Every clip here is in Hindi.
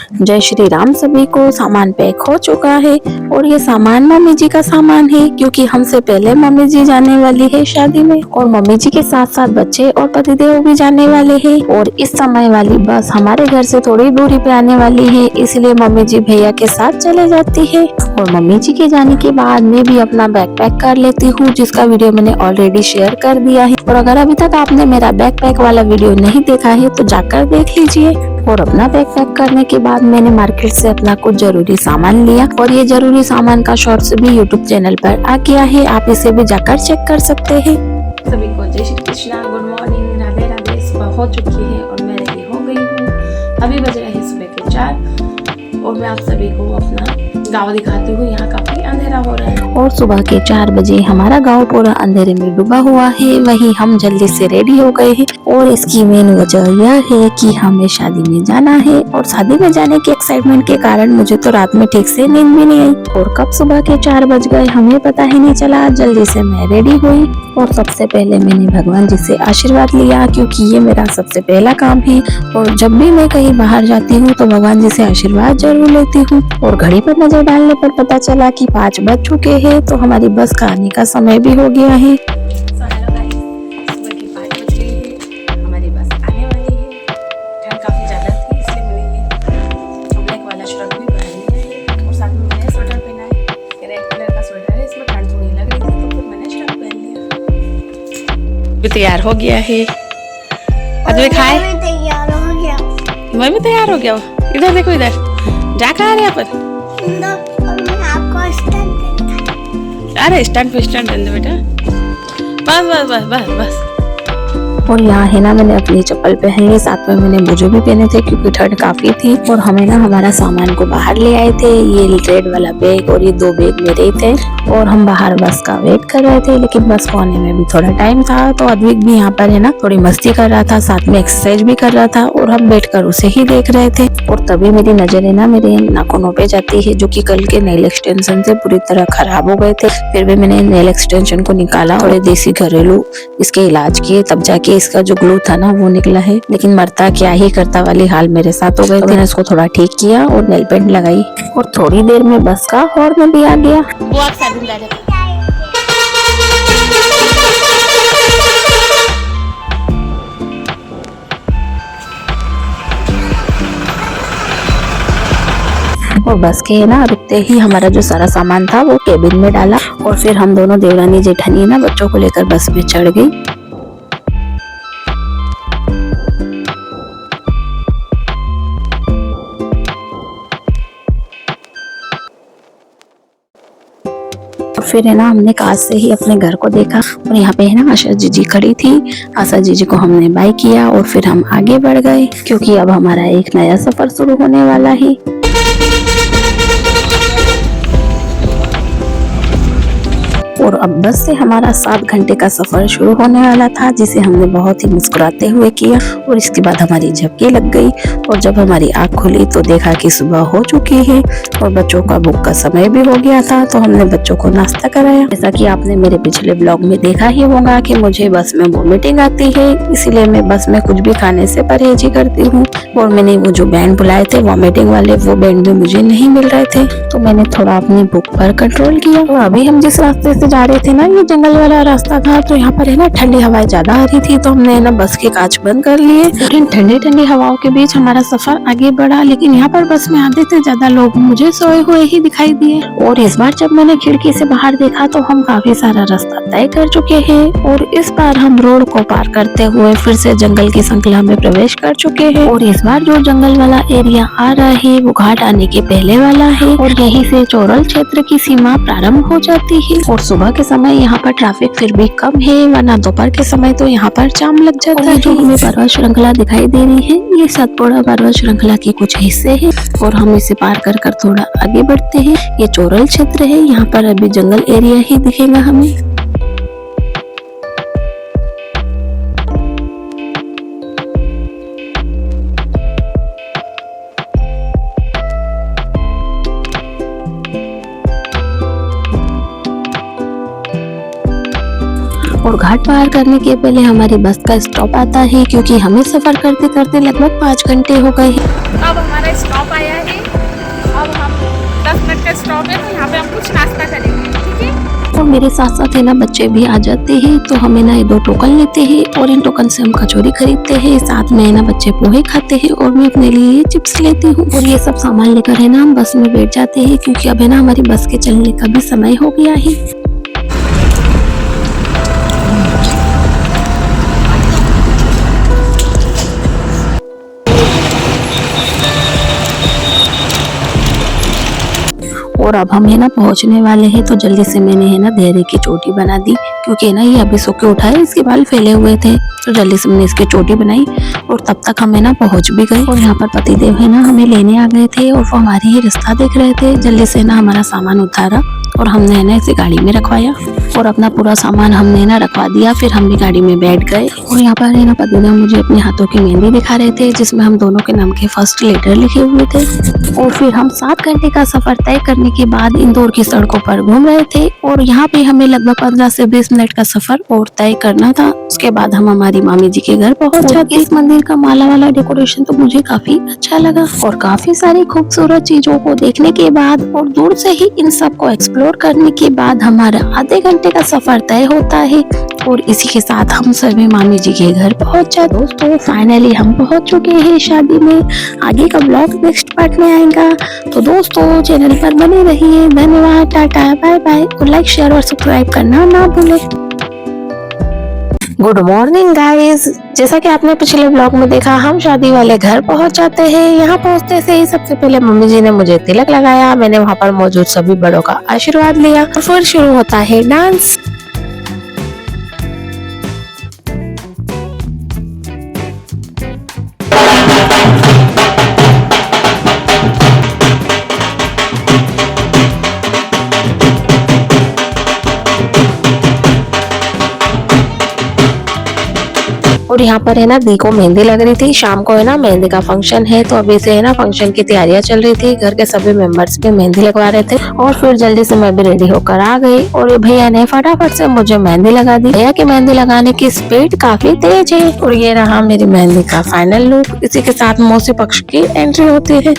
जय श्री राम। सभी को सामान पैक हो चुका है और ये सामान मम्मी जी का सामान है, क्योंकि हमसे पहले मम्मी जी जाने वाली है शादी में और मम्मी जी के साथ साथ बच्चे और पतिदेव भी जाने वाले हैं। और इस समय वाली बस हमारे घर से थोड़ी दूरी पे आने वाली है, इसलिए मम्मी जी भैया के साथ चले जाती है। और मम्मी जी के जाने के बाद मैं भी अपना बैग पैक कर लेती हूँ, जिसका वीडियो मैंने ऑलरेडी शेयर कर दिया है। और अगर अभी तक आपने मेरा बैग पैक वाला वीडियो नहीं देखा है तो जाकर देख लीजिए। और अपना बैग पैक करने के बाद मैंने मार्केट से अपना कुछ जरूरी सामान लिया और ये जरूरी सामान का शॉर्ट्स भी यूट्यूब चैनल पर आ गया है, आप इसे भी जाकर चेक कर सकते हैं। सभी को जय श्री कृष्णा, गुड मॉर्निंग, राधे राधे। सुबह हो चुकी है और मैं रेडी हो गई हूँ। अभी बज रहे हैं सुबह के 4 और मैं आप सभी को अपना गाँव दिखाती हूँ। यहाँ काफी अंधेरा हो रहा है और सुबह के 4 बजे हमारा गांव पूरा अंधेरे में डूबा हुआ है। वहीं हम जल्दी से रेडी हो गए हैं और इसकी मेन वजह यह है कि हमें शादी में जाना है और शादी में जाने के एक्साइटमेंट के कारण मुझे तो रात में ठीक से नींद भी नहीं आई और कब सुबह के 4 बज गए हमें पता ही नहीं चला। जल्दी से मैं रेडी हुई और सबसे पहले मैंने भगवान जी से आशीर्वाद लिया, क्योंकि ये मेरा सबसे पहला काम है और जब भी मैं कहीं बाहर जाती हूँ तो भगवान जी से आशीर्वाद जरूर लेती हूँ। और घड़ी पर नजर डालने पर पता चला कि 5 बज चुके हैं, तो हमारी बस का आने का समय भी हो गया है। तैयार हो गया है। अद्वैत खाए, मैं तैयार हो गया। मैं भी तैयार हो गया हूँ। इधर देखो, इधर जा कहाँ रहे यहाँ पर? और मैं आपको स्टैंड दिखाऊं। अरे स्टैंड पे स्टैंड दे बेटा। बस बस बस बस बस। और यहाँ है ना, मैंने अपनी चप्पल पहन ली, साथ में मैंने मोजे भी पहने थे क्योंकि ठंड काफी थी। और हमें ना हमारा सामान को बाहर ले आए थे, ये रेड वाला बैग और ये 2 बैग मेरे ही थे। और हम बाहर बस का वेट कर रहे थे, लेकिन बस को आने में भी थोड़ा टाइम था। तो अद्विक भी यहाँ पर है ना थोड़ी मस्ती कर रहा था, साथ में एक्सरसाइज भी कर रहा था और हम बैठकर उसे ही देख रहे थे। और तभी मेरी नजर है ना मेरे नाखूनों पे जाती है, जो कि कल के नेल एक्सटेंशन से पूरी तरह खराब हो गए थे। फिर भी मैंने नेल एक्सटेंशन को निकाला, थोड़े देसी घरेलू इसके इलाज किए, तब जाके इसका जो ग्लू था ना वो निकला है। लेकिन मरता क्या ही करता वाली हाल मेरे साथ हो गई। मैंने इसको थोड़ा ठीक किया और नेल पेंट लगाई और थोड़ी देर में बस का हॉर्न भी आ गया। वो आप साथ में जा। और बस के ना रुकते ही हमारा जो सारा सामान था वो केबिन में डाला और फिर हम दोनों देवरानी जेठानी ना बच्चों को लेकर बस में चढ़ गई। फिर है ना हमने कार से ही अपने घर को देखा और यहाँ पे है ना आशा जीजी खड़ी थी। आशा जीजी को हमने बाय किया और फिर हम आगे बढ़ गए, क्योंकि अब हमारा एक नया सफर शुरू होने वाला है। और अब बस से हमारा 7 घंटे का सफर शुरू होने वाला था, जिसे हमने बहुत ही मुस्कुराते हुए किया। और इसके बाद हमारी झपकी लग गई और जब हमारी आँख खुली तो देखा कि सुबह हो चुकी है और बच्चों का भूख का समय भी हो गया था। तो हमने बच्चों को नाश्ता कराया। जैसा कि आपने मेरे पिछले ब्लॉग में देखा ही होगा कि मुझे बस में वोमिटिंग आती है, इसीलिए मैं बस में कुछ भी खाने से परहेज ही करती हूँ। और मैंने वो जो बैंड बुलाए थे वोमिटिंग वाले, वो बैंड भी मुझे नहीं मिल रहे थे, तो मैंने थोड़ा अपनी भूख पर कंट्रोल किया। और अभी हम जिस रास्ते से जा रहे थे ना, ये जंगल वाला रास्ता था, तो यहाँ पर है ना ठंडी हवाएं ज्यादा आ रही थी, तो हमने ना बस के कांच बंद कर लिए। लेकिन ठंडी ठंडी हवाओं के बीच हमारा सफर आगे बढ़ा। लेकिन यहाँ पर बस में आधे से ज्यादा लोग मुझे सोए हुए ही दिखाई दिए। और इस बार जब मैंने खिड़की से बाहर देखा तो हम काफी सारा रास्ता तय कर चुके हैं और इस बार हम रोड को पार करते हुए फिर से जंगल की श्रृंखला में प्रवेश कर चुके हैं। और इस बार जो जंगल वाला एरिया आ रहा है वो घाट आने के पहले वाला है और यहीं से चोरल क्षेत्र की सीमा प्रारंभ हो जाती है। और सुबह के समय यहाँ पर ट्रैफिक फिर भी कम है, वरना दोपहर के समय तो यहाँ पर जाम लग जाता है। जो हमें पर्वत श्रृंखला दिखाई दे रही है, ये सतपुड़ा पर्वत श्रृंखला के कुछ हिस्से हैं और हम इसे पार कर कर थोड़ा आगे बढ़ते हैं। ये चोरल क्षेत्र है, यहाँ पर अभी जंगल एरिया ही दिखेगा हमें। और घाट पार करने के पहले हमारी बस का स्टॉप आता है, क्योंकि हमें सफर करते करते लगभग 5 घंटे हो गए हैं। अब हमारा स्टॉप आया है मेरे साथ साथ है ना बच्चे भी आ जाते हैं, तो हमें ना ये 2 टोकन लेते हैं और इन टोकन से हम कचौरी खरीदते हैं। साथ में है ना बच्चे पोहे खाते हैं और मैं अपने लिए चिप्स लेती हूँ और ये सब सामान लेकर है ना हम बस में बैठ जाते हैं, क्योंकि अब है ना हमारी बस के चलने का भी समय हो गया है। और अब हम है ना पहुंचने वाले हैं, तो जल्दी से मैंने है ना धैर्य की चोटी बना दी, क्योंकि ना ये अभी सो के उठा है, इसके बाल फैले हुए थे, तो जल्दी से मैंने इसकी चोटी बनाई और तब तक हम है ना पहुंच भी गए। और यहाँ पर पतिदेव है ना हमें लेने आ गए थे और वो हमारी ही रास्ता देख रहे थे। जल्दी से ना हमारा सामान उतारा और हमने है ना इसे गाड़ी में रखवाया और अपना पूरा सामान हमने ना रखवा दिया। फिर हम भी गाड़ी में बैठ गए और यहाँ पर है ना पतिदेव मुझे अपने हाथों की मेहंदी दिखा रहे थे, जिसमें हम दोनों के नाम के फर्स्ट लेटर लिखे हुए थे। और फिर हम 7 घंटे का सफर तय करने के बाद इंदौर की सड़कों पर घूम रहे थे और यहाँ पे हमें लगभग 15 से 20 मिनट का सफर और तय करना था। उसके बाद हम हमारी मामी जी के घर पहुंच जाते। इस मंदिर का माला वाला डेकोरेशन तो मुझे काफी अच्छा लगा और काफी सारी खूबसूरत चीजों को देखने के बाद और दूर से ही इन सब को एक्सप्लोर करने के बाद हमारा आधे घंटे का सफर तय होता है और इसी के साथ हम सभी मामी जी के घर पहुंच जाते। दोस्तों फाइनली हम पहुंच चुके हैं शादी में। आगे का ब्लॉग नेक्स्ट पार्ट में आएगा, तो दोस्तों चैनल पर बने रहिए। धन्यवाद, टाटा, बाय बाय और लाइक शेयर और सब्सक्राइब करना ना भूलें। गुड मॉर्निंग गाइस, जैसा कि आपने पिछले ब्लॉग में देखा, हम शादी वाले घर पहुंच जाते हैं। यहाँ पहुंचते से ही सबसे पहले मम्मी जी ने मुझे तिलक लगाया, मैंने वहाँ पर मौजूद सभी बड़ों का आशीर्वाद लिया और फिर शुरू होता है डांस। और यहाँ पर है ना दी को मेहंदी लग रही थी। शाम को है ना मेहंदी का फंक्शन है, तो अभी से है ना फंक्शन की तैयारियां चल रही थी। घर के सभी मेंबर्स भी मेहंदी लगवा रहे थे और फिर जल्दी से मैं भी रेडी होकर आ गई और ये भैया ने फटाफट से मुझे मेहंदी लगा दी। भैया की मेहंदी लगाने की स्पीड काफी तेज है और ये रहा मेरी मेहंदी का फाइनल लुक। इसी के साथ मौसी पक्ष की एंट्री होती है।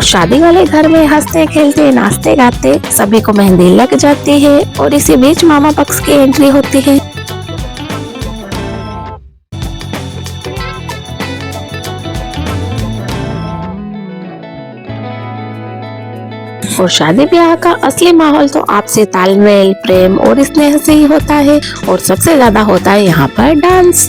शादी वाले घर में हंसते खेलते नाचते गाते सभी को मेहंदी लग जाती है और इसी बीच मामा पक्ष की एंट्री होती है। और शादी ब्याह का असली माहौल तो आपसे तालमेल, प्रेम और स्नेह से ही होता है और सबसे ज्यादा होता है यहाँ पर डांस।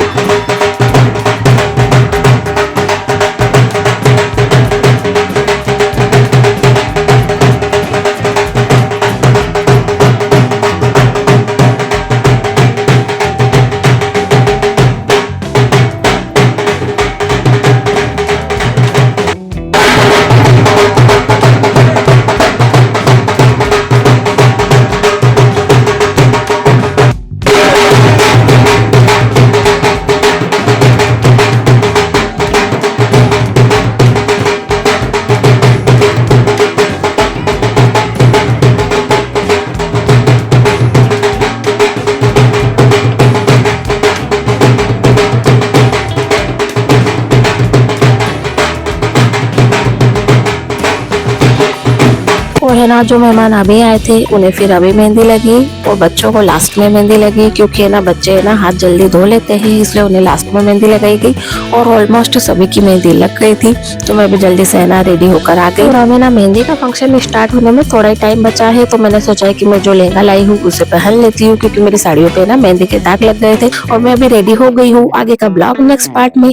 और है ना जो मेहमान अभी आए थे उन्हें फिर अभी मेहंदी लगी और बच्चों को लास्ट में मेहंदी लगी, क्योंकि है ना बच्चे है ना हाथ जल्दी धो लेते हैं, इसलिए उन्हें लास्ट में मेहंदी लगाई गई। और ऑलमोस्ट सभी की मेहंदी लग गई थी, तो मैं भी जल्दी से है ना रेडी होकर आ गई। और हमें ना मेहंदी का फंक्शन स्टार्ट होने में थोड़ा ही टाइम बचा है, तो मैंने सोचा है कि मैं जो लहंगा लाई हूँ उसे पहन लेती हूँ, क्योंकि मेरी साड़ियों पे ना मेहंदी के दाग लग गए थे। और मैं अभी रेडी हो गई हूँ। आगे का ब्लॉग नेक्स्ट पार्ट में।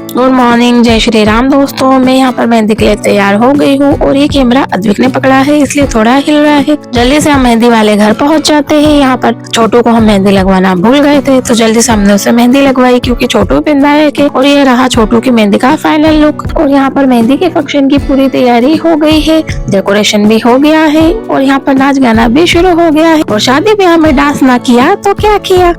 गुड मॉर्निंग, जय श्री राम दोस्तों। मैं यहाँ पर मेहंदी के लिए तैयार हो गई हूँ और ये कैमरा अद्विक ने पकड़ा है, इसलिए थोड़ा हिल रहा है। जल्दी से हम मेहंदी वाले घर पहुँच जाते हैं। यहाँ पर छोटू को हम मेहंदी लगवाना भूल गए थे, तो जल्दी से हमने उसे मेहंदी लगवाई, क्योंकि छोटू पिंदाए के। और ये रहा छोटू की मेहंदी का फाइनल लुक। और यहाँ पर मेहंदी के फंक्शन की पूरी तैयारी हो गई है, डेकोरेशन भी हो गया है और यहाँ पर नाच गाना भी शुरू हो गया है। और शादी ब्याह में डांस ना किया तो क्या किया।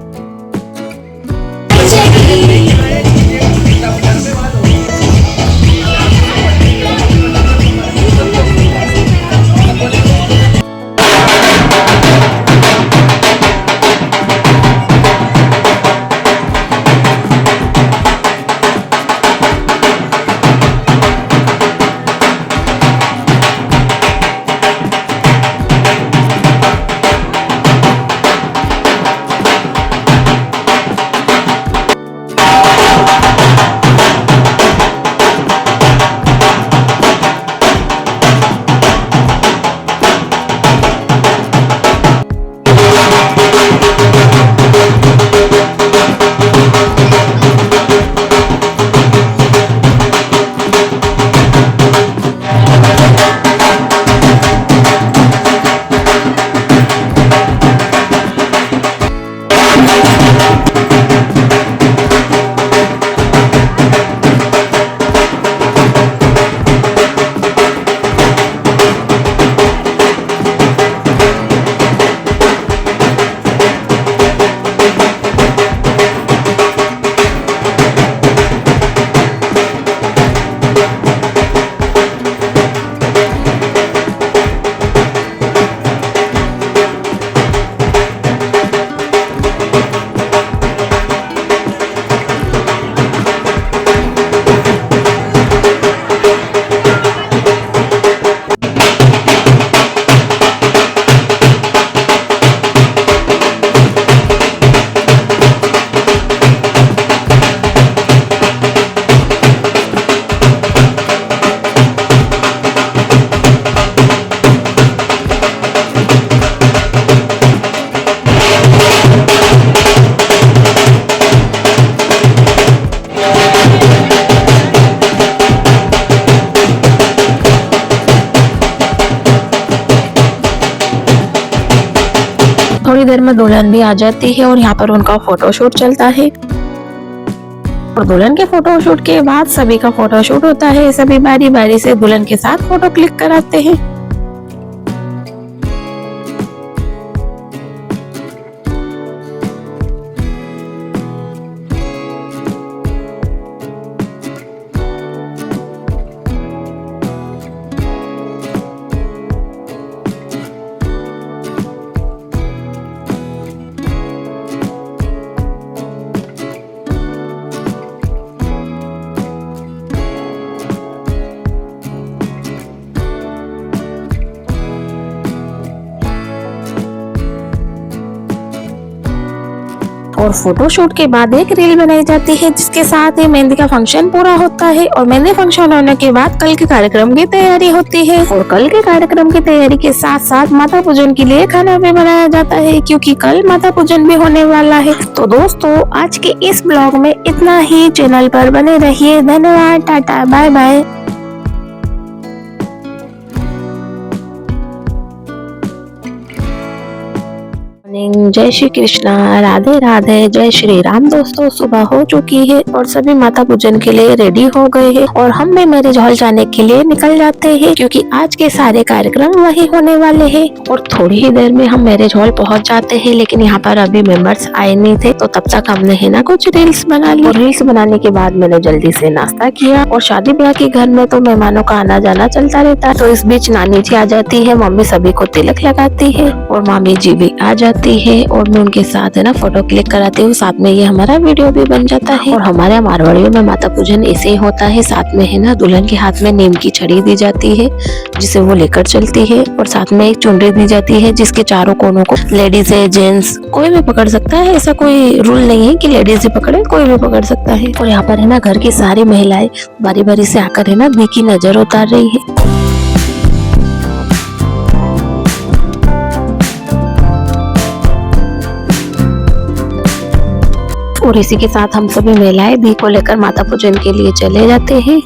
थोड़ी देर में दुल्हन भी आ जाती है और यहाँ पर उनका फोटोशूट चलता है। और दुल्हन के फोटोशूट के बाद सभी का फोटोशूट होता है। सभी बारी बारी से दुल्हन के साथ फोटो क्लिक कराते हैं। और फोटोशूट के बाद एक रील बनाई जाती है, जिसके साथ ही मेहंदी का फंक्शन पूरा होता है। और मेहंदी फंक्शन होने के बाद कल के कार्यक्रम की तैयारी होती है। और कल के कार्यक्रम की तैयारी के साथ साथ माता पूजन के लिए खाना भी बनाया जाता है, क्योंकि कल माता पूजन भी होने वाला है। तो दोस्तों आज के इस ब्लॉग में इतना ही। चैनल पर बने रहिए। धन्यवाद, टाटा, बाय बाय। जय श्री कृष्णा, राधे राधे, जय श्री राम। दोस्तों सुबह हो चुकी है और सभी माता पूजन के लिए रेडी हो गए हैं। और हम भी मैरिज हॉल जाने के लिए निकल जाते हैं, क्योंकि आज के सारे कार्यक्रम वही होने वाले हैं। और थोड़ी ही देर में हम मैरिज हॉल पहुंच जाते हैं, लेकिन यहाँ पर अभी मेंबर्स आए नहीं थे, तो तब तक हमने है ना कुछ रील्स बना ली। और रील्स बनाने के बाद मैंने जल्दी से नाश्ता किया। और शादी ब्याह के घर में तो मेहमानों का आना जाना चलता रहता है। तो इस बीच नानी जी आ जाती है, मम्मी सभी को तिलक लगाती है और मामी जी भी आ जाती जाती है और मैं उनके साथ है ना फोटो क्लिक कराती हूँ, साथ में ये हमारा वीडियो भी बन जाता है। और हमारे मारवाड़ियों में माता पूजन ऐसे ही होता है, साथ में है ना दुल्हन के हाथ में नीम की छड़ी दी जाती है जिसे वो लेकर चलती है और साथ में एक चुनरी दी जाती है जिसके चारों कोनों को लेडीज है जेंट्स कोई भी पकड़ सकता है, ऐसा कोई रूल नहीं है कि लेडीज ही पकड़े, कोई भी पकड़ सकता है। और यहाँ पर है ना घर की सारी महिलाएं बारी बारी से आकर है ना दी की नजर उतार रही है। और इसी के साथ हम सभी महिलाएं दी को लेकर माता पूजन के लिए चले जाते हैं।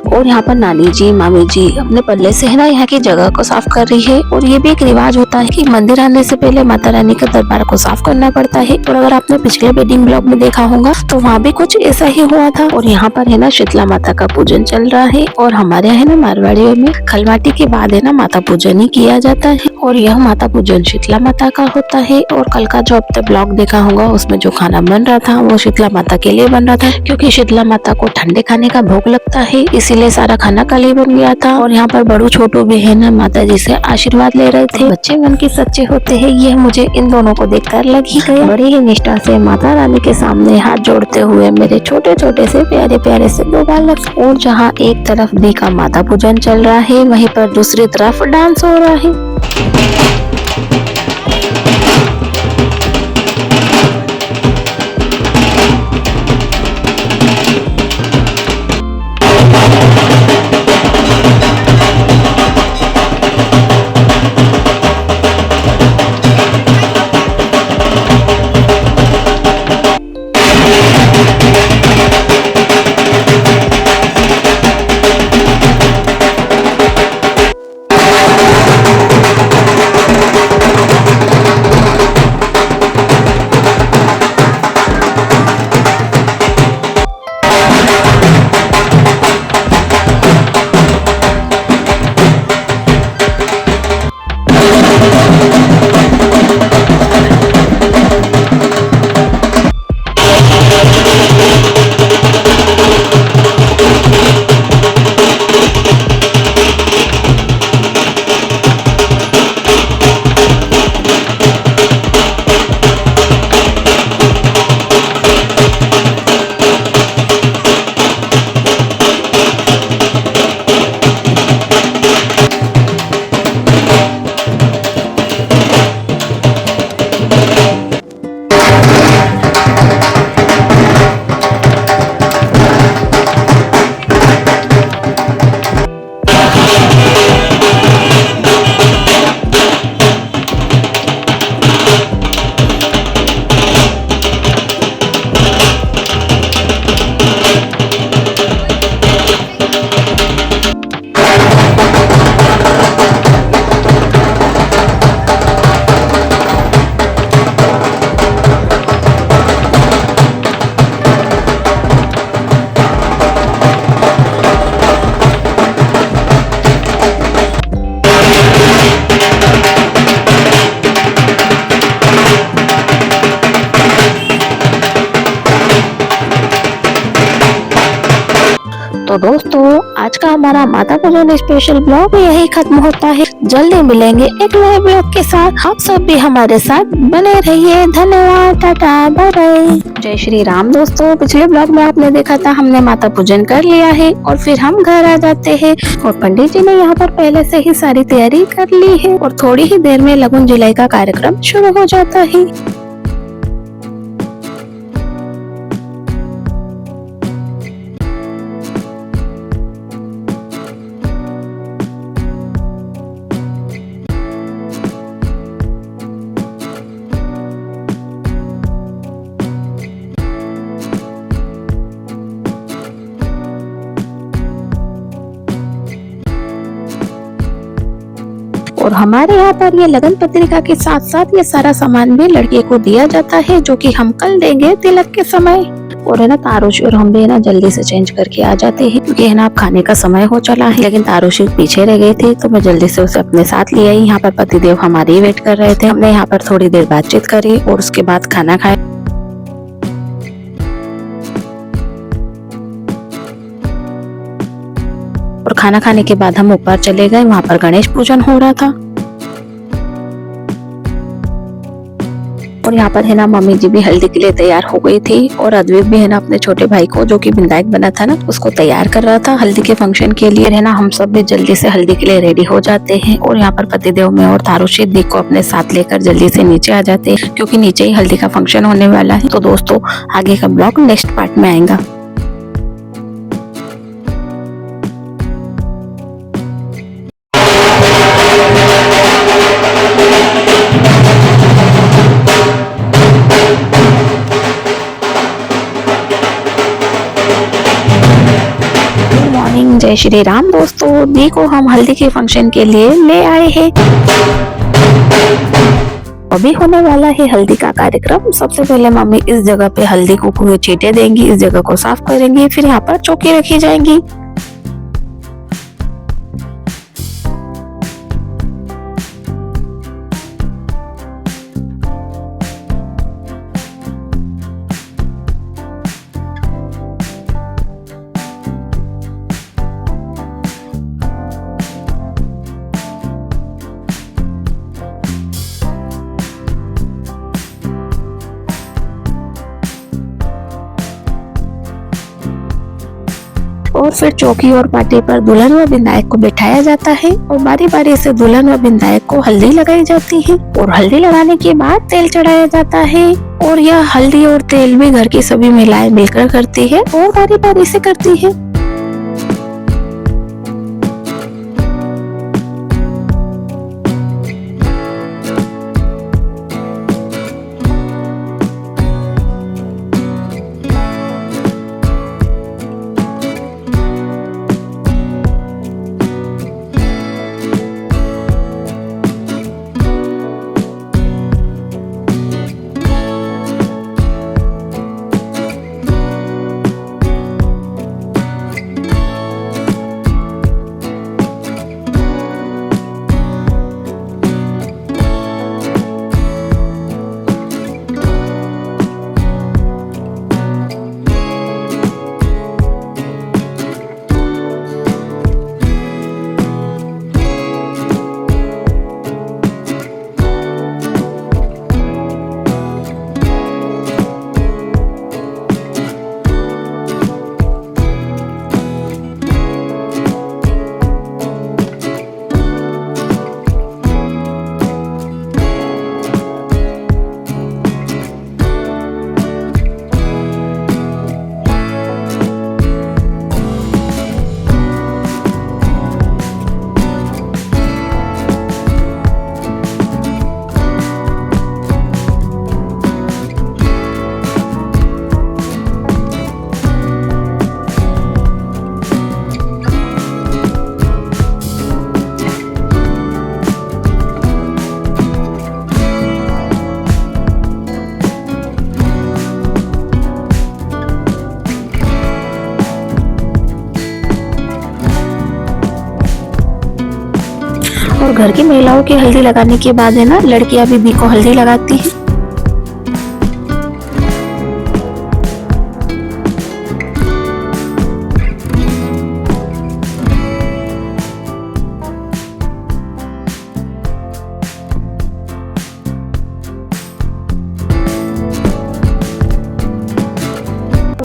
और यहाँ पर नानी जी मामी जी अपने पल्ले से है ना यहाँ की जगह को साफ कर रही है। और ये भी एक रिवाज होता है कि मंदिर आने से पहले माता रानी के दरबार को साफ करना पड़ता है। और अगर आपने पिछले वेडिंग ब्लॉग में देखा होगा तो वहाँ भी कुछ ऐसा ही हुआ था। और यहाँ पर है ना शीतला माता का पूजन चल रहा है। और हमारे यहाँ है ना मारवाड़ियों में खलवाटी के बाद है ना माता पूजन ही किया जाता है। और यह माता पूजन शीतला माता का होता है। और कल का जो आपने ब्लॉग देखा होगा उसमें जो खाना बन रहा था वो शीतला माता के लिए बन रहा था, क्योंकि शीतला माता को ठंडे खाने का भोग लगता है, इसीलिए सारा खाना कल ही बन गया था। और यहाँ पर बड़ू छोटू भी है ना माता जी से आशीर्वाद ले रहे थे। बच्चे मन के सच्चे होते हैं, यह मुझे इन दोनों को देखकर लग ही गया। बड़ी ही निष्ठा से माता रानी के सामने हाथ जोड़ते हुए मेरे छोटे छोटे से प्यारे प्यारे से दो बालक। और जहाँ एक तरफ दी का माता पूजन चल रहा है, वहीं पर दूसरी तरफ डांस हो रहा है। दोस्तों आज का हमारा माता पूजन स्पेशल ब्लॉग यही खत्म होता है। जल्दी मिलेंगे एक नए ब्लॉग के साथ। आप सब भी हमारे साथ बने रहिए। धन्यवाद, टाटा, बाय बाय, जय श्री राम। दोस्तों पिछले ब्लॉग में आपने देखा था हमने माता पूजन कर लिया है और फिर हम घर आ जाते हैं और पंडित जी ने यहाँ पर पहले से ही सारी तैयारी कर ली है और थोड़ी ही देर में लगन जुलाई का कार्यक्रम शुरू हो जाता है। और हमारे यहाँ पर ये लगन पत्रिका के साथ साथ ये सारा सामान भी लड़के को दिया जाता है जो कि हम कल देंगे तिलक के समय। और है ना तारुषी और हम भी है ना जल्दी से चेंज करके आ जाते हैं क्योंकि है ना अब खाने का समय हो चला है। लेकिन तारुषी पीछे रह गई थी तो मैं जल्दी से उसे अपने साथ ले आई। यहाँ पर पतिदेव हमारी वेट कर रहे थे। हमने यहाँ पर थोड़ी देर बातचीत करी और उसके बाद खाना खाया। और खाना खाने के बाद हम ऊपर चले गए। वहाँ पर गणेश पूजन हो रहा था और यहाँ पर है ना मम्मी जी भी हल्दी के लिए तैयार हो गई थी और अद्वैत भी है ना अपने छोटे भाई को जो कि विधायक बना था ना उसको तैयार कर रहा था हल्दी के फंक्शन के लिए। है ना हम सब भी जल्दी से हल्दी के लिए रेडी हो जाते हैं और यहाँ पर पतिदेव में और तारुषी दी को अपने साथ लेकर जल्दी से नीचे आ जाते हैं क्योंकि नीचे ही हल्दी का फंक्शन होने वाला है। तो दोस्तों आगे का ब्लॉग नेक्स्ट पार्ट में आएगा। जय श्री राम। दोस्तों दी को हम हल्दी के फंक्शन के लिए ले आए हैं। अभी होने वाला है हल्दी का कार्यक्रम। सबसे पहले मम्मी इस जगह पे हल्दी को छींटे देंगी, इस जगह को साफ करेंगी, फिर यहाँ पर चौकी रखी जाएंगी। और फिर चौकी और पाटे पर दुल्हन व विधायक को बिठाया जाता है और बारी बारी से दुल्हन व विधायक को हल्दी लगाई जाती है और हल्दी लगाने के बाद तेल चढ़ाया जाता है। और यह हल्दी और तेल भी घर की सभी महिलाएं मिलकर करती है और बारी बारी से करती है। और घर की महिलाओं की हल्दी लगाने के बाद है ना लड़कियां भी दी को हल्दी लगाती है।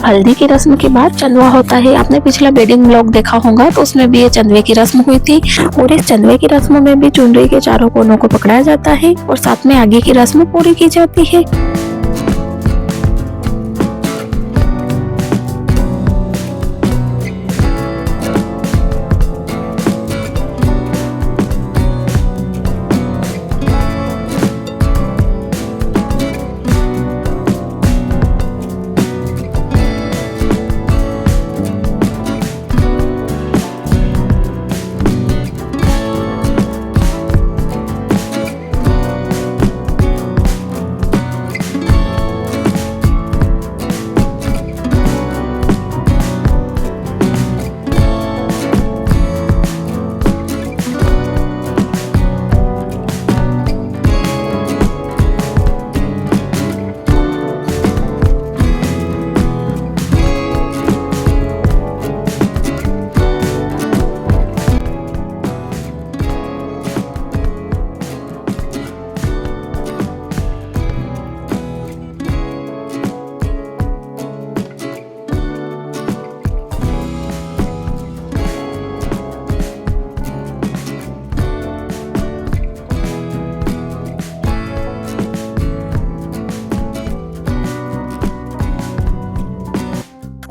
हल्दी की रस्म के बाद चंदवा होता है। आपने पिछला वेडिंग व्लॉग देखा होगा तो उसमें भी ये चंदवे की रस्म हुई थी और इस चंदवे की रस्म में भी चुनरी के चारों कोनों को पकड़ाया जाता है और साथ में आगे की रस्म पूरी की जाती है।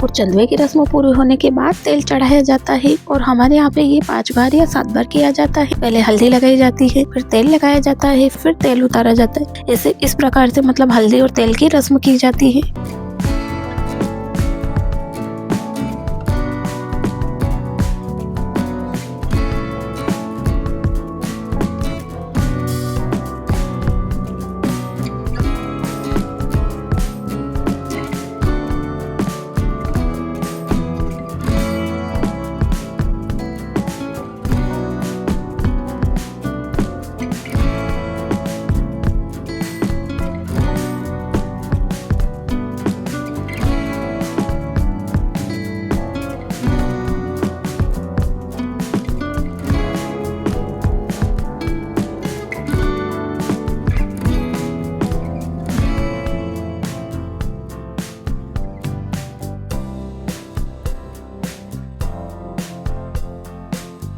और चंदवे की रस्म पूरी होने के बाद तेल चढ़ाया जाता है और हमारे यहाँ पे ये 5 बार या 7 बार किया जाता है। पहले हल्दी लगाई जाती है, फिर तेल लगाया जाता है, फिर तेल उतारा जाता है। ऐसे इस प्रकार से मतलब हल्दी और तेल की रस्म की जाती है।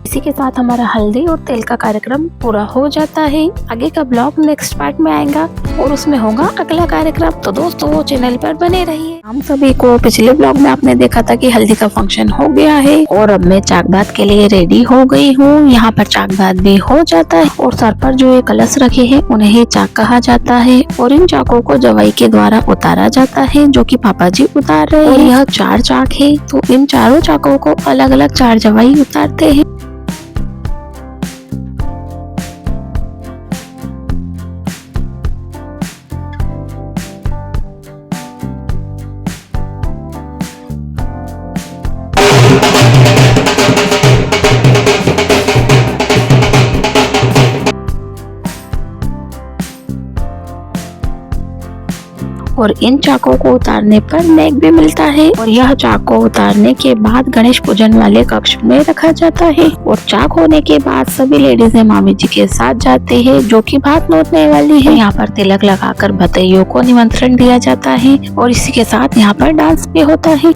इसी के साथ हमारा हल्दी और तेल का कार्यक्रम पूरा हो जाता है। आगे का ब्लॉग नेक्स्ट पार्ट में आएगा और उसमें होगा अगला कार्यक्रम। तो दोस्तों वो चैनल पर बने रहिए। हम सभी को पिछले ब्लॉग में आपने देखा था कि हल्दी का फंक्शन हो गया है और अब मैं चाकबाद के लिए रेडी हो गई हूँ। यहाँ पर चाकबाद भी हो जाता है और सर पर जो ये कलश रखे हैं उन्हें ही चाक कहा जाता है और इन चाकों को जवाई के द्वारा उतारा जाता है, जो कि पापा जी उतार रहे हैं। यह 4 चाक है तो इन चारों चाकों को अलग अलग 4 जवाई उतारते हैं। और इन चाकों को उतारने पर नेक भी मिलता है और यह चाक को उतारने के बाद गणेश पूजन वाले कक्ष में रखा जाता है और चाक होने के बाद सभी लेडीज मामी जी के साथ जाते हैं, जो कि भात नोतने वाली है। यहाँ पर तिलक लगाकर भतैयों को निमंत्रण दिया जाता है और इसी के साथ यहाँ पर डांस भी होता है।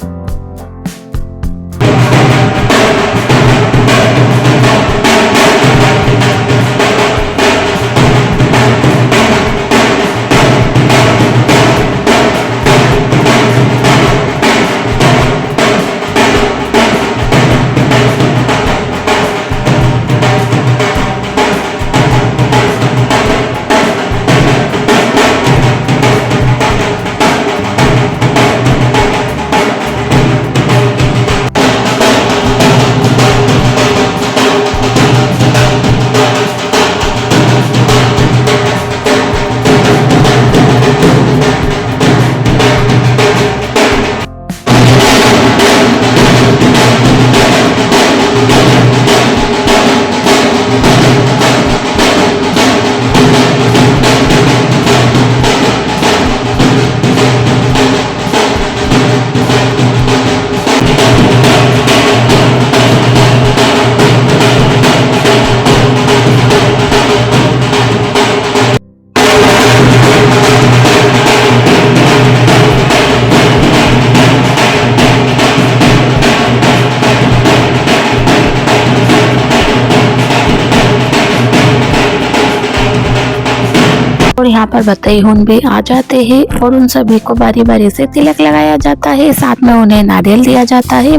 और यहाँ पर बतईहुन भी आ जाते हैं और उन सभी को बारी बारी से तिलक लगाया जाता है, साथ में उन्हें नारियल दिया जाता है।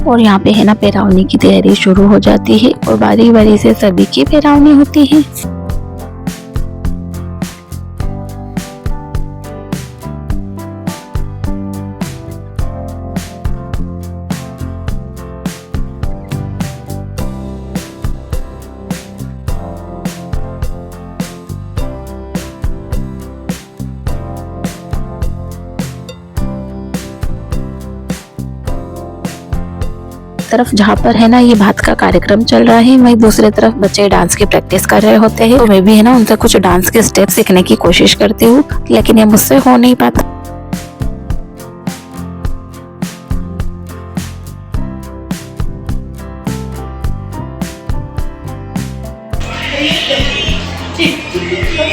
और यहाँ पे है ना पैरावनी की तैयारी शुरू हो जाती है और बारी बारी से सभी की पैरावनी होती है। तरफ जहाँ पर है ना ये भात का कार्यक्रम चल रहा है, वहीं दूसरी तरफ बच्चे डांस की प्रैक्टिस कर रहे होते हैं। तो मैं भी है ना उनसे कुछ डांस के स्टेप सीखने की कोशिश करती हूँ, लेकिन ये मुझसे हो नहीं पाता।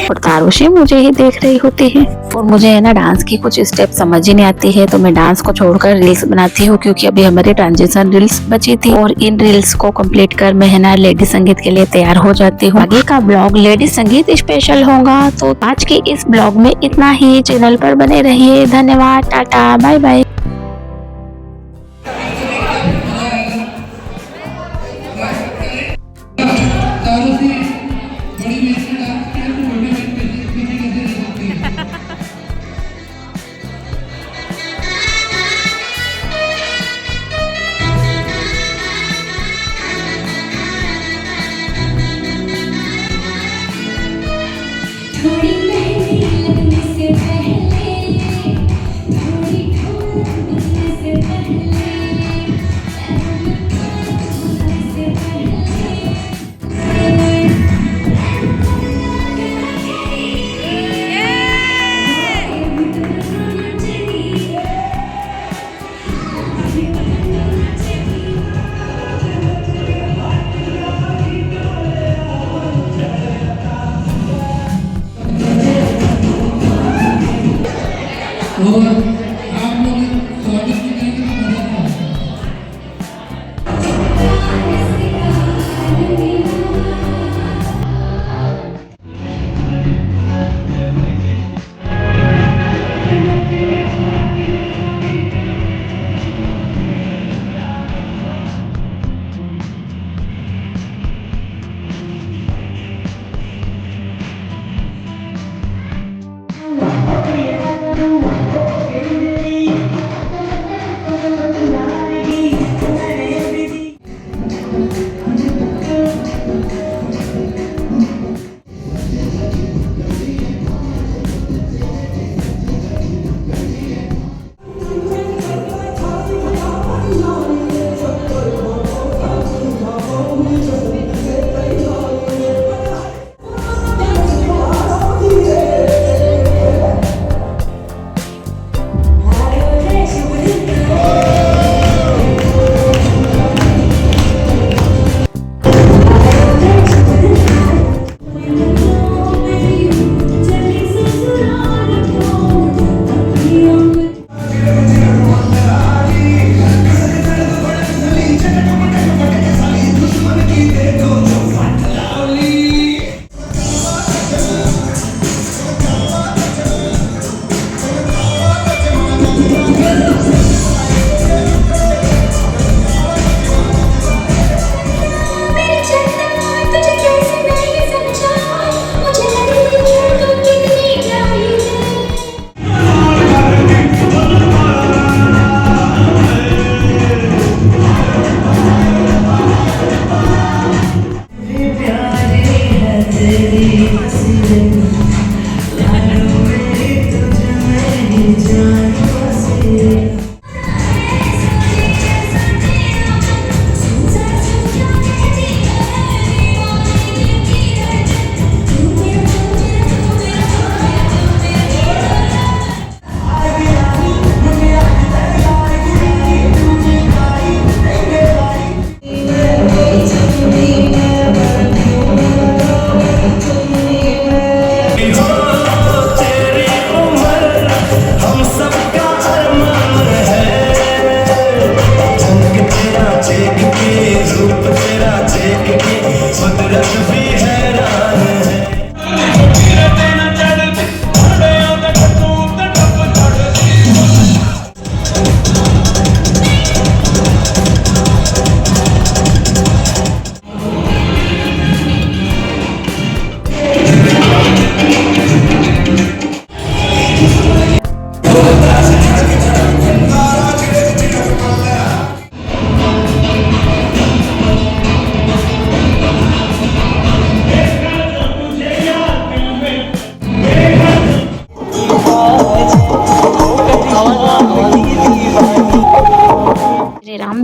और तारुषी मुझे ही देख रही होती है और मुझे है ना डांस की कुछ स्टेप समझ ही नहीं आती है, तो मैं डांस को छोड़कर रील्स बनाती हूँ, क्योंकि अभी हमारी ट्रांजिशन रील्स बची थी और इन रील्स को कंप्लीट कर मैं है ना लेडी संगीत के लिए तैयार हो जाती हूँ। आगे का ब्लॉग लेडी संगीत स्पेशल होगा। तो आज के इस ब्लॉग में इतना ही। चैनल पर बने रहिए। धन्यवाद। Tata bye bye. थोड़ी मेहंदी लगने से पहले, थोड़ी धूप बनने से पहले, होने से और आप लोग स्वागत भी करेंगे तो मजा आता है।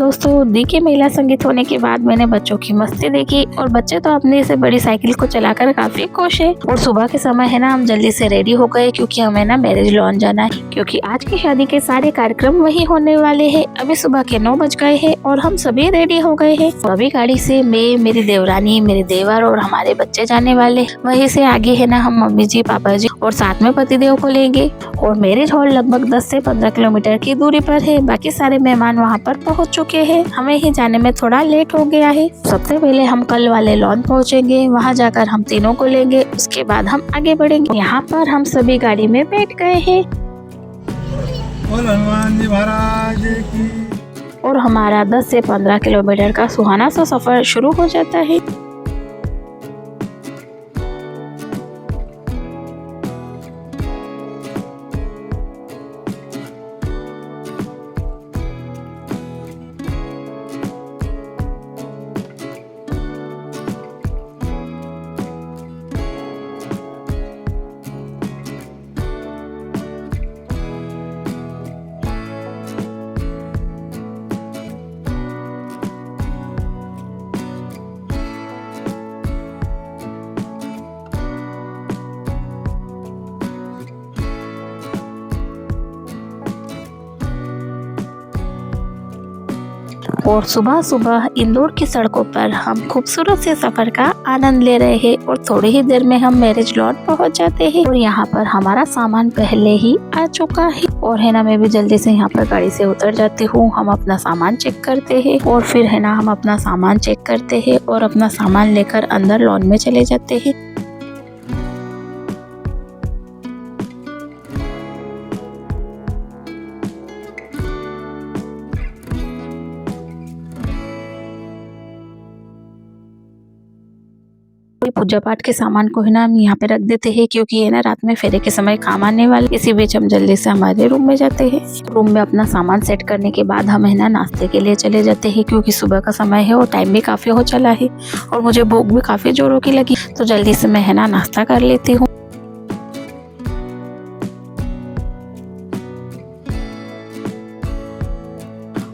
दोस्तों, डीके महिला संगीत होने के बाद मैंने बच्चों की मस्ती देखी और बच्चे तो अपने से बड़ी साइकिल को चलाकर काफी खुश है। और सुबह के समय है ना हम जल्दी से रेडी हो गए क्योंकि हमें ना मैरिज लॉन जाना है, क्योंकि आज की शादी के सारे कार्यक्रम वही होने वाले हैं। अभी सुबह के 9 बज गए हैं और हम सभी रेडी हो गए हैं। अभी गाड़ी से मैं, मेरी देवरानी, मेरे देवर और हमारे बच्चे जाने वाले। वहीं से आगे है ना हम मम्मी जी, पापा जी और साथ में पतिदेव को लेंगे। और मैरिज हॉल लगभग 10 से 15 किलोमीटर की दूरी पर है। बाकी सारे मेहमान वहाँ पर पहुँच चुके हैं। हमें ही जाने में थोड़ा लेट हो गया है। सबसे पहले हम कल वाले लॉन पहुँचेंगे, वहाँ जाकर हम तीनों को लेंगे, उसके बाद हम आगे बढ़ेंगे। यहाँ पर हम सभी गाड़ी में बैठ गए हैं बोल हनुमान जी महाराज की। और हमारा 10 से 15 किलोमीटर का सुहाना सा सफर शुरू हो जाता है। और सुबह सुबह इंदौर की सड़कों पर हम खूबसूरत से सफर का आनंद ले रहे हैं और थोड़ी ही देर में हम मैरिज लॉन पहुंच जाते हैं। और यहाँ पर हमारा सामान पहले ही आ चुका है। और है ना मैं भी जल्दी से यहाँ पर गाड़ी से उतर जाती हूँ। हम अपना सामान चेक करते हैं और फिर है ना हम अपना सामान चेक करते हैं और अपना सामान लेकर अंदर लॉन में चले जाते हैं। पूजा पाठ के सामान को है ना हम यहाँ पे रख देते हैं, क्योंकि है ना रात में फेरे के समय काम आने वाले। इसी बीच हम जल्दी से हमारे रूम में जाते हैं। रूम में अपना सामान सेट करने के बाद हम है ना नाश्ते के लिए चले जाते हैं, क्योंकि सुबह का समय है और टाइम भी काफी हो चला है और मुझे भूख भी काफी जोरों की लगी। तो जल्दी से मैं है ना नाश्ता कर लेती हूँ।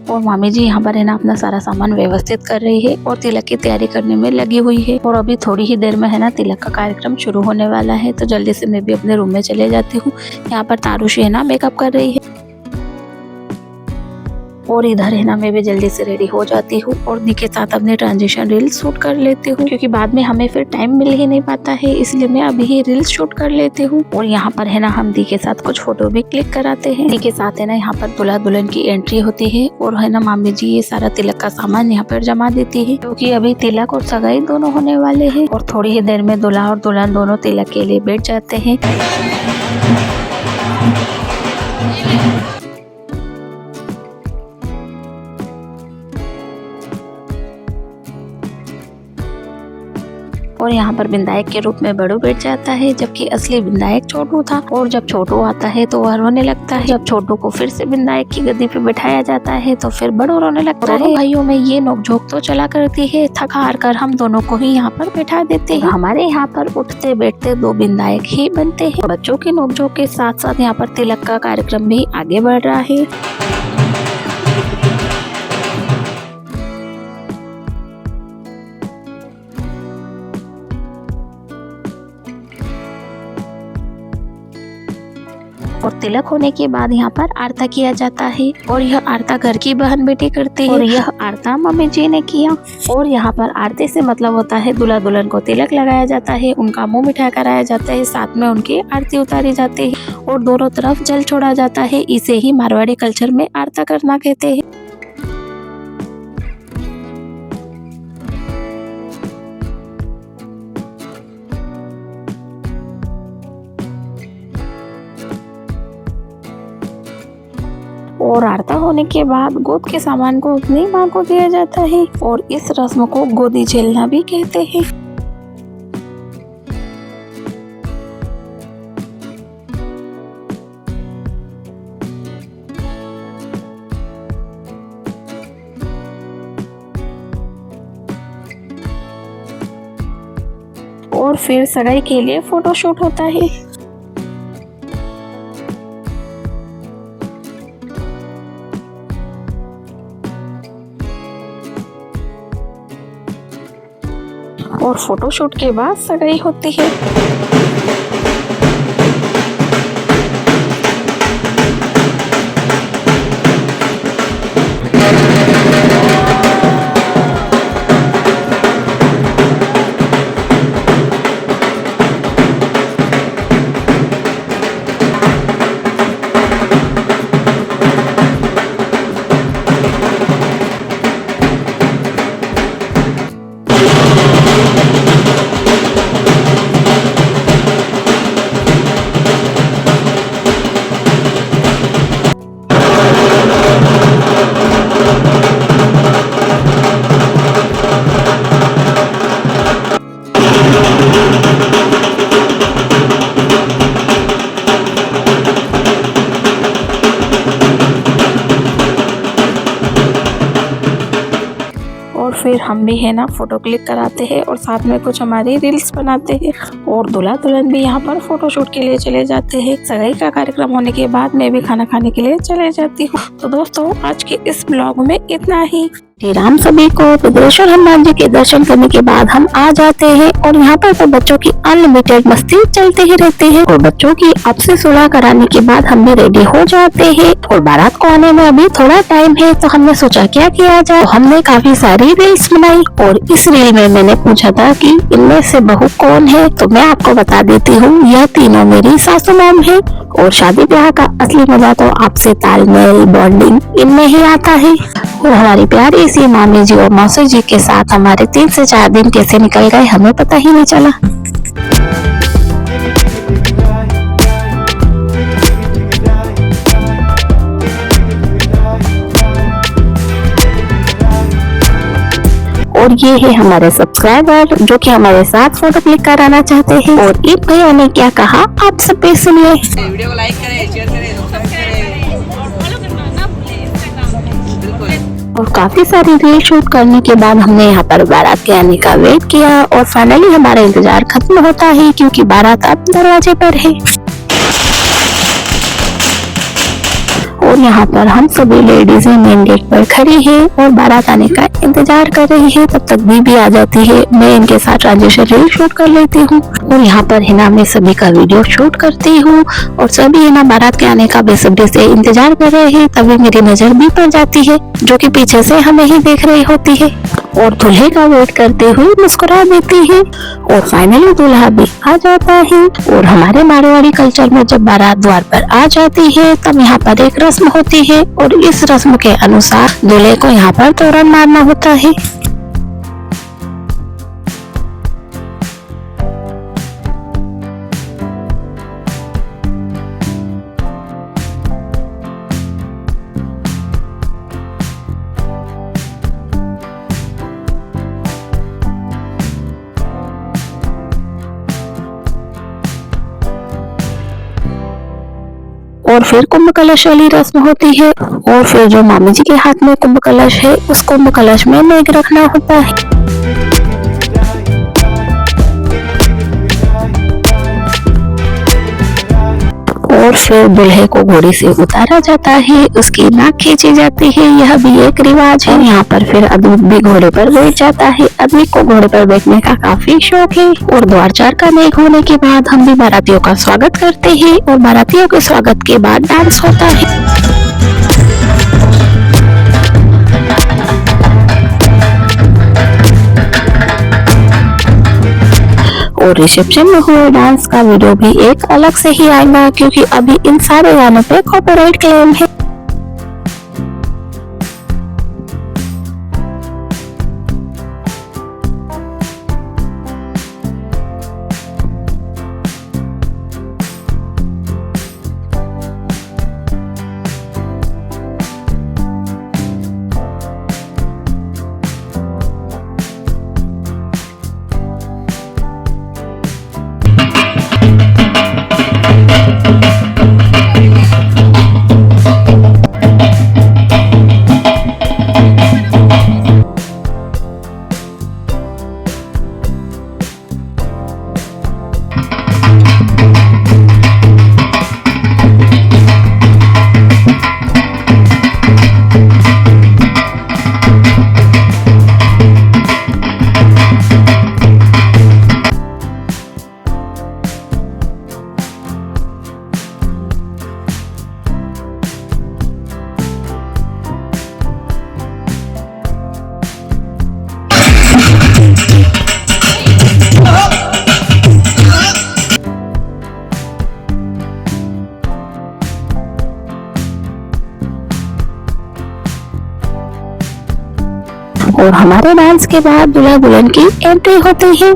और मामी जी यहाँ पर है ना अपना सारा सामान व्यवस्थित कर रही है और तिलक की तैयारी करने में लगी हुई है। और अभी थोड़ी ही देर में है ना तिलक का कार्यक्रम शुरू होने वाला है। तो जल्दी से मैं भी अपने रूम में चले जाती हूँ। यहाँ पर तारुषी है ना मेकअप कर रही है और इधर है ना मैं भी जल्दी से रेडी हो जाती हूँ और दी के साथ अपने ट्रांजिशन रील शूट कर लेती हूँ, क्योंकि बाद में हमें फिर टाइम मिल ही नहीं पाता है, इसलिए मैं अभी ही रील शूट कर लेती हूँ। और यहाँ पर है ना हम दी के साथ कुछ फोटो भी क्लिक कराते हैं। दी के साथ है ना यहाँ पर दूल्हा दुल्हन की एंट्री होती है और है ना मामी जी ये सारा तिलक का सामान यहाँ पर जमा देती है, क्योंकि अभी तिलक और सगाई दोनों होने वाले है। और थोड़ी ही देर में दूल्हा और दुल्हन दोनों तिलक के लिए बैठ जाते हैं। और यहाँ पर विधायक के रूप में बड़ू बैठ जाता है, जबकि असली विधायक छोटू था। और जब छोटू आता है तो वह रोने लगता है। जब छोटू को फिर से विधायक की गद्दी पे बैठाया जाता है तो फिर बड़ू रोने लगता है। भाइयों में ये नोकझोंक तो चला करती है। थक हार कर हम दोनों को ही यहाँ पर बैठा देते हैं। हमारे यहाँ पर उठते बैठते 2 विधायक ही बनते हैं। बच्चों की नोकझोंक के साथ साथ यहाँ पर तिलक का कार्यक्रम भी आगे बढ़ रहा है। और तिलक होने के बाद यहाँ पर आरता किया जाता है और यह आरता घर की बहन बेटी करती है और यह आरता मम्मी जी ने किया। और यहाँ पर आरती से मतलब होता है दूल्हा दुल्हन को तिलक लगाया जाता है, उनका मुंह मिठा कराया जाता है, साथ में उनकी आरती उतारी जाती है और दोनों तरफ जल छोड़ा जाता है। इसे ही मारवाड़ी कल्चर में आरता करना कहते हैं। और आरता होने के बाद गोद के सामान को अपनी माँ को दिया जाता है और इस रस्म को गोदी झेलना भी कहते हैं। और फिर सगाई के लिए फोटोशूट होता है। और फोटोशूट के बाद सगाई होती है। और फिर हम भी है ना फोटो क्लिक कराते हैं और साथ में कुछ हमारी रील्स बनाते हैं और दूल्हा दुल्हन भी यहाँ पर फोटोशूट के लिए चले जाते हैं। सगाई का कार्यक्रम होने के बाद मैं भी खाना खाने के लिए चले जाती हूँ। तो दोस्तों आज के इस ब्लॉग में इतना ही। श्री राम सभी को। विदेश्वर हनुमान जी के दर्शन करने के बाद हम आ जाते हैं और यहाँ पर तो बच्चों की अनलिमिटेड मस्ती चलते ही रहते हैं और बच्चों की आपसे सुलह कराने के बाद हम भी रेडी हो जाते हैं और बारात को आने में अभी थोड़ा टाइम है तो हमने सोचा क्या किया जाए। तो हमने काफी सारी रील्स बनाई और इस रील में मैंने पूछा था कि इनमें से बहू कौन है, तो मैं आपको बता देती हूँ यह तीनों मेरी सासू माम है। और शादी ब्याह का असली मजा तो आपसे तालमेल बॉन्डिंग इनमें ही आता है। और हमारी प्यारी सी मामी जी और मौसी जी के साथ हमारे 3 से 4 दिन कैसे निकल गए हमें पता ही नहीं चला। और ये है हमारे सब्सक्राइबर जो कि हमारे साथ फोटो क्लिक कराना चाहते हैं। और एक भैया ने क्या कहा आप सब भी सुनिए। वीडियो को लाइक करें, शेयर करें, सब्सक्राइब करें और फॉलो करना ना भूलें इंस्टाग्राम। बिल्कुल। और काफी सारी रील शूट करने के बाद हमने यहाँ पर बारात के आने का वेट किया और फाइनली हमारा इंतजार खत्म होता है क्योंकि बारात अब दरवाजे पर है। और यहाँ पर हम सभी लेडीज मेन गेट पर खड़ी है और बारात आने का इंतजार कर रही है। तब तक बीबी आ जाती है, मैं इनके साथ ट्रांजिशन रील शूट कर लेती हूँ और यहाँ पर है ना मैं सभी का वीडियो शूट करती हूँ और सभी है ना बारात के आने का बेसब्री से इंतजार कर रहे हैं। तभी मेरी नजर भी पड़ जाती है जो कि पीछे से हमें ही देख रही होती है और दूल्हे का वेट करते हुए मुस्कुरा देती है। और फाइनली दूल्हा भी आ जाता है। और हमारे मारवाड़ी कल्चर में जब बारात द्वार पर आ जाती है तब यहाँ पर एक रस्म होती है और इस रस्म के अनुसार दूल्हे को यहाँ पर तोरण मारना होता है। और फिर कुंभ कलश वाली रस्म होती है और फिर जो मामी जी के हाथ में कुंभ कलश है उस कुंभ कलश में मेघ रखना होता है। और फिर दूल्हे को घोड़ी से उतारा जाता है, उसकी नाक खींची जाती है, यह भी एक रिवाज है। यहाँ पर फिर आदमी भी घोड़े पर बैठ जाता है। आदमी को घोड़े पर बैठने का काफी शौक है। और द्वार 4 का नेक होने के बाद हम भी बारातियों का स्वागत करते हैं और बारातियों के स्वागत के बाद डांस होता है। और रिसेप्शन में हुए डांस का वीडियो भी एक अलग से ही आएगा क्योंकि अभी इन सारे गानों पे कॉपीराइट क्लेम है। और हमारे डांस के बाद दूल्हा दुल्हन की एंट्री होती है।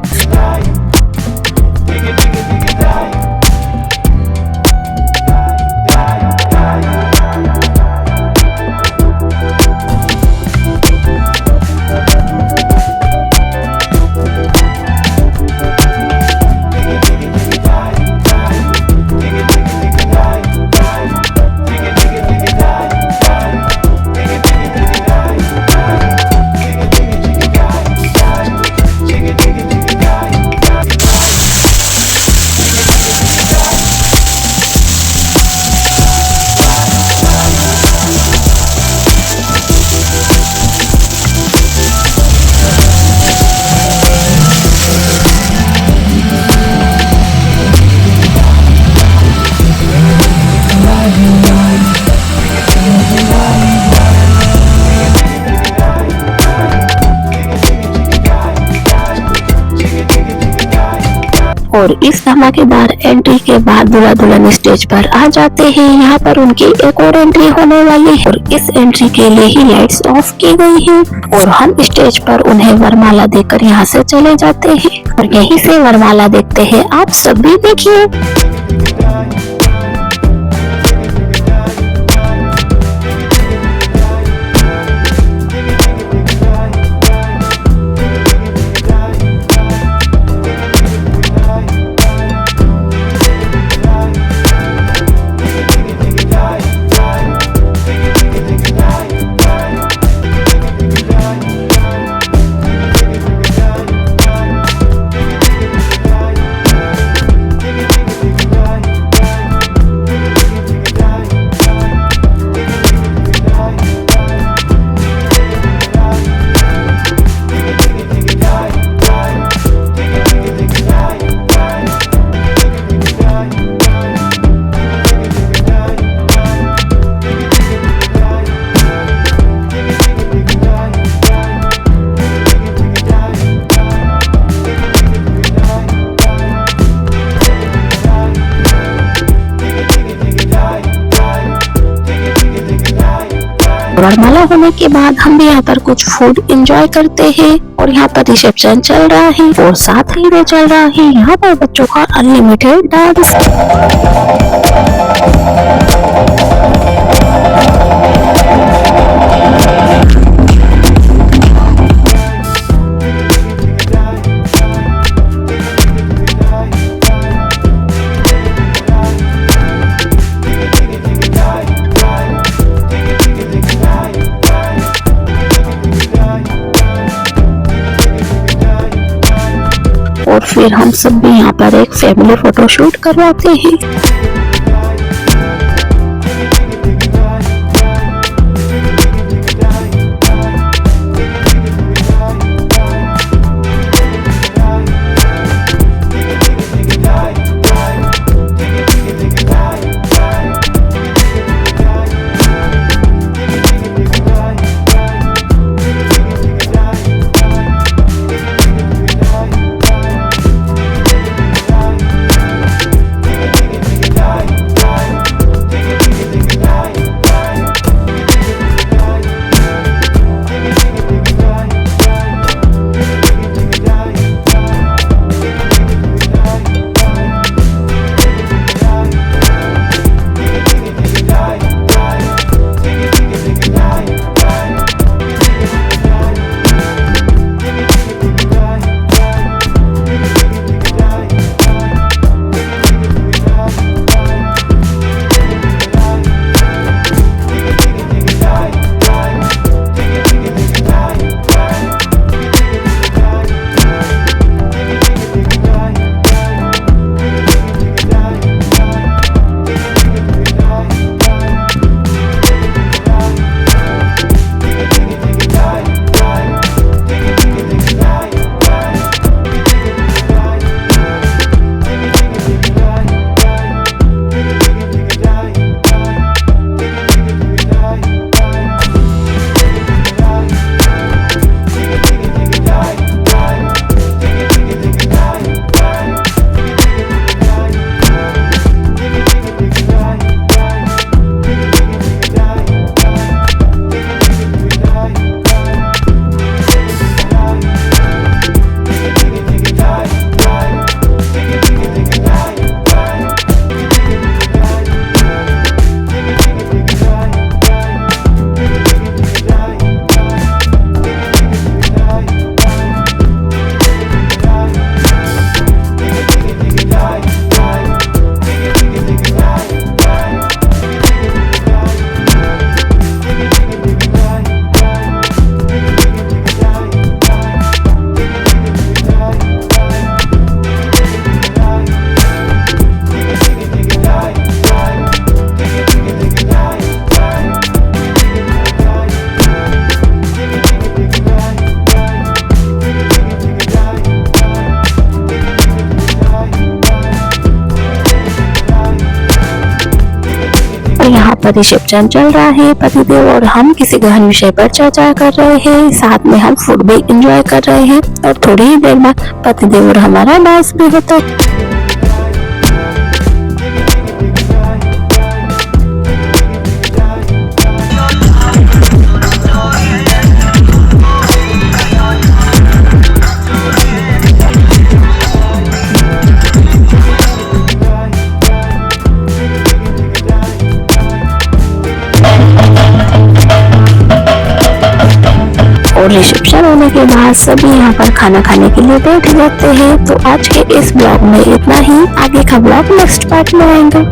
और इस धमाकेदार एंट्री के बाद दूल्हा दुल्हन स्टेज पर आ जाते हैं। यहाँ पर उनकी एक और एंट्री होने वाली है और इस एंट्री के लिए ही लाइट्स ऑफ की गई हैं और हम स्टेज पर उन्हें वरमाला देकर यहाँ से चले जाते हैं और यहीं से वरमाला देखते हैं। आप सब भी देखिए। वरमाला होने के बाद हम भी यहाँ पर कुछ फूड एंजॉय करते हैं और यहाँ पर रिसेप्शन चल रहा है और साथ ही में चल रहा है यहाँ पर बच्चों का अनलिमिटेड डांस। और फिर हम सब भी यहाँ पर एक फैमिली फोटोशूट करवाते हैं। यहाँ पर रिसेप्शन चल रहा है। पतिदेव और हम किसी गहन विषय पर चर्चा कर रहे हैं, साथ में हम फूड भी एंजॉय कर रहे हैं और थोड़ी ही देर बाद पतिदेव और हमारा डांस भी होता है। और रिसेप्शन होने के बाद सभी यहाँ पर खाना खाने के लिए बैठ जाते हैं। तो आज के इस ब्लॉग में इतना ही, आगे का ब्लॉग नेक्स्ट पार्ट में आएगा।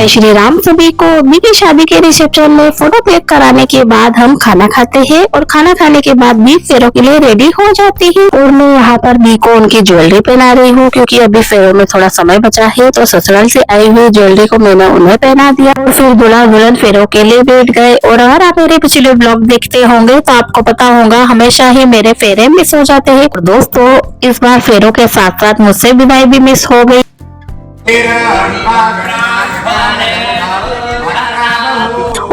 जय श्री राम सभी को। अम्मी की शादी के रिसेप्शन में फोटो क्लिक कराने के बाद हम खाना खाते हैं और खाना खाने के बाद भी फेरों के लिए रेडी हो जाती है। और मैं यहाँ पर बी को उनकी ज्वेलरी पहना रही हूँ क्योंकि अभी फेरों में थोड़ा समय बचा है, तो ससुराल से आई हुई ज्वेलरी को मैंने उन्हें पहना दिया और फिर दूल्हा दुल्हन फेरों के लिए बैठ गए। और अगर आप मेरे पिछले ब्लॉग देखते होंगे तो आपको पता होगा हमेशा ही मेरे फेरे मिस हो जाते हैं। और दोस्तों इस बार फेरों के साथ साथ मुझसे विदाई भी मिस हो गई।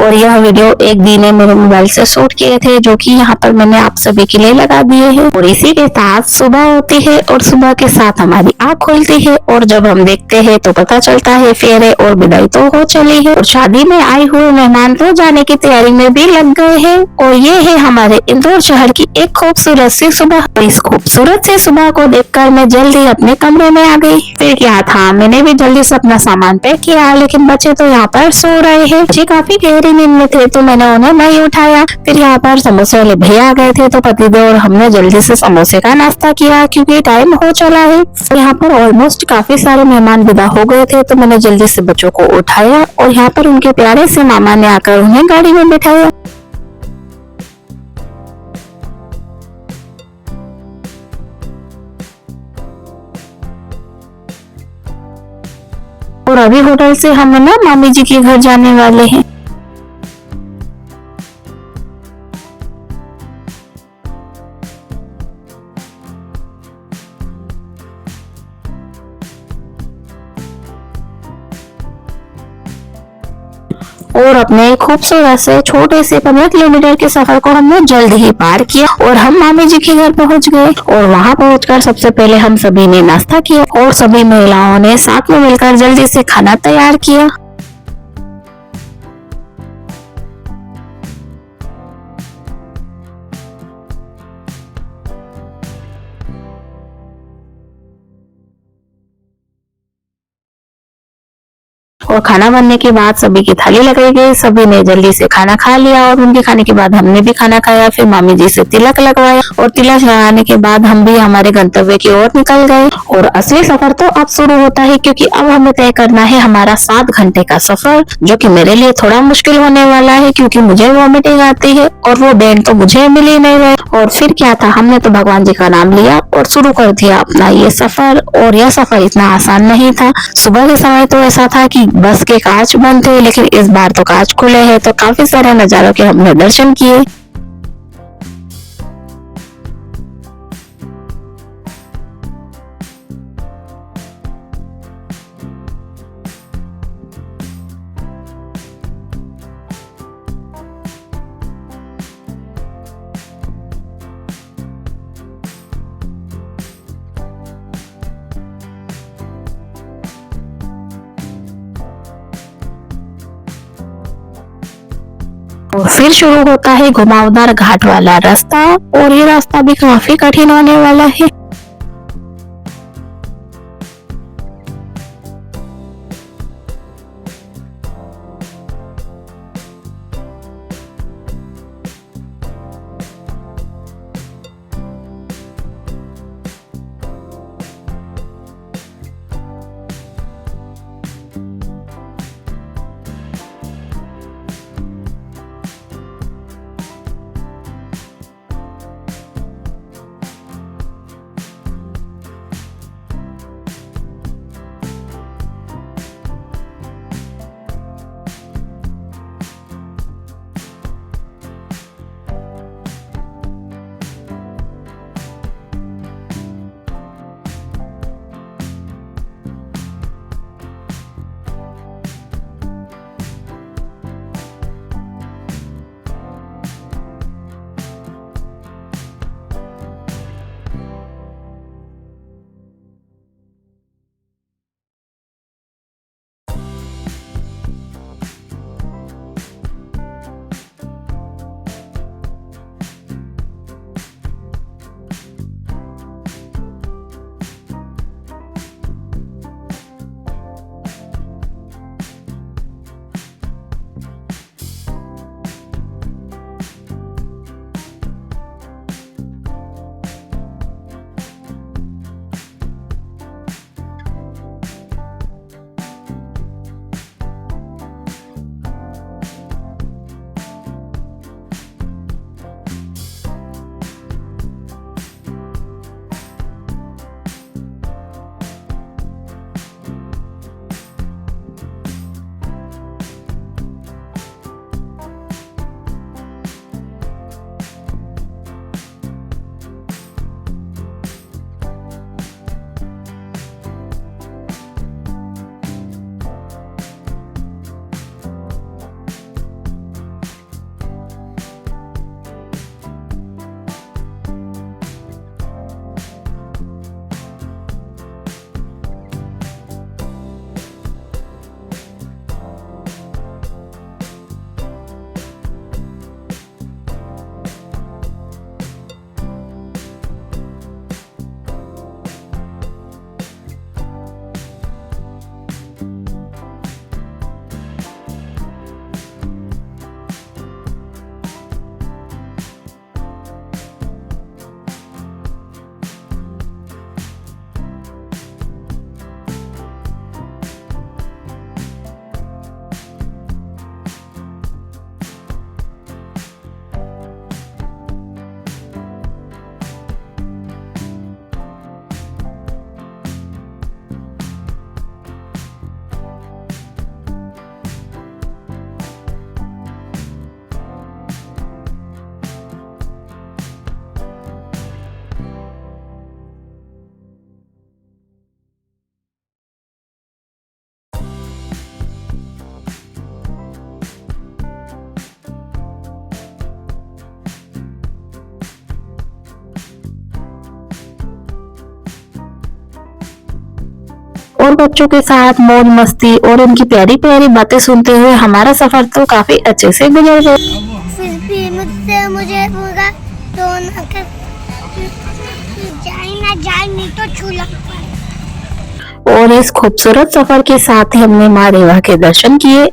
और यह वीडियो एक दी ने मेरे मोबाइल से शूट किए थे, जो कि यहाँ पर मैंने आप सभी के लिए लगा दिए हैं। और इसी के साथ सुबह होती है और सुबह के साथ हमारी आँख खुलती है और जब हम देखते हैं तो पता चलता है फेरे और विदाई तो हो चली है। और शादी में आए हुए मेहमान तो जाने की तैयारी में भी लग गए हैं। और ये है हमारे इंदौर शहर की एक खूबसूरत सी सुबह। इस खूबसूरत सी सुबह को देखकर मैं जल्दी अपने कमरे में आ गई। फिर क्या था, मैंने भी जल्दी से अपना सामान पैक किया, लेकिन बच्चे तो यहाँ पर सो रहे हैं। बच्चे काफी गहरी नींद में थे तो मैंने उन्हें नहीं उठाया। फिर यहाँ पर समोसे वाले भैया आ गए थे तो पतिदेव और हमने जल्दी से समोसे का नाश्ता किया क्योंकि टाइम हो चला है। यहाँ पर ऑलमोस्ट काफी सारे मेहमान विदा हो गए थे तो मैंने जल्दी से बच्चों को उठाया और यहाँ पर उनके प्यारे से मामा ने आकर उन्हें गाड़ी में बिठाया। और अभी होटल से हम ना मामी जी के घर जाने वाले हैं। और अपने खूबसूरत से छोटे से 15 किलोमीटर के सफर को हमने जल्द ही पार किया और हम मामी जी के घर पहुंच गए। और वहां पहुंचकर सबसे पहले हम सभी ने नाश्ता किया और सभी महिलाओं ने साथ में मिलकर जल्दी से खाना तैयार किया। और खाना बनने के बाद सभी की थाली लगाई गई, सभी ने जल्दी से खाना खा लिया और उनके खाने के बाद हमने भी खाना खाया। फिर मामी जी से तिलक लगवाया और तिलक लगाने के बाद हम भी हमारे गंतव्य की ओर निकल गए। और असली सफर तो अब शुरू होता है क्योंकि अब हमें तय करना है हमारा 7 घंटे का सफर, जो कि मेरे लिए थोड़ा मुश्किल होने वाला है क्योंकि मुझे वॉमिटिंग आती है और वो बैंड तो मुझे मिल ही नहीं रहे। और फिर क्या था, हमने तो भगवान जी का नाम लिया और शुरू कर दिया अपना ये सफर। और यह सफर इतना आसान नहीं था। सुबह के समय तो ऐसा था कि बस के कांच बंद थे, लेकिन इस बार तो कांच खुले हैं तो काफी सारे नजारों के हमने दर्शन किए। और फिर शुरू होता है घुमावदार घाट वाला रास्ता और ये रास्ता भी काफी कठिन होने वाला है। और बच्चों के साथ मौज मस्ती और उनकी प्यारी प्यारी बातें सुनते हुए हमारा सफर तो काफी अच्छे से गुजर गया। फिर भी मुझे पूरा तो ना कर जाए नहीं तो चूल्हा। और इस खूबसूरत सफर के साथ ही हमने माँ रेवा के दर्शन किए।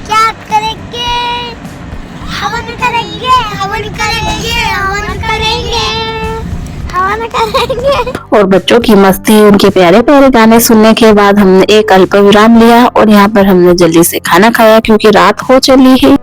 क्या करेंगे? हवन करेंगे, हवन करेंगे, हवन करेंगे, हवन करेंगे। और बच्चों की मस्ती, उनके प्यारे प्यारे गाने सुनने के बाद हमने एक अल्प विराम लिया और यहाँ पर हमने जल्दी से खाना खाया क्योंकि रात हो चली है।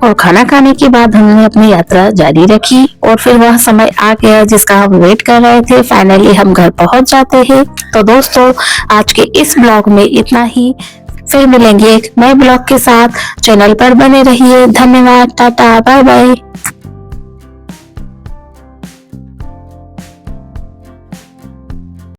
और खाना खाने के बाद हमने अपनी यात्रा जारी रखी और फिर वह समय आ गया जिसका हम वेट कर रहे थे। फाइनली हम घर पहुंच जाते हैं। तो दोस्तों आज के इस ब्लॉग में इतना ही, फिर मिलेंगे एक नए ब्लॉग के साथ। चैनल पर बने रहिए। धन्यवाद, टाटा, बाय बाय।